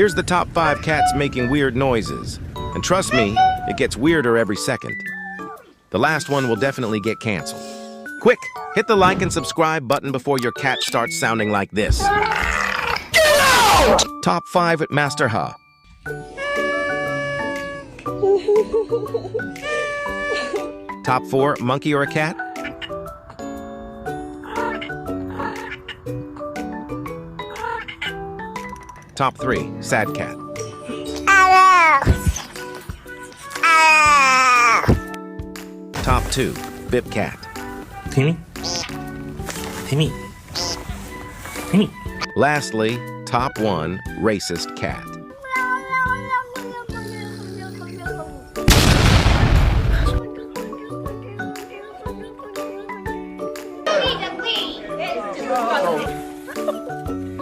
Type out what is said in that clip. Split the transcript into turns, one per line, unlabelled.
Here's the top 5 cats making weird noises. And trust me, it gets weirder every second. The last one will definitely get canceled. Quick, hit the like and subscribe button before your cat starts sounding like this. Get out! Top 5 at Master Ha. Top 4, monkey or a cat? Top 3, sad cat. Top 2, bip cat.
Timmy. Timmy. Timmy.
Lastly, top 1, racist cat.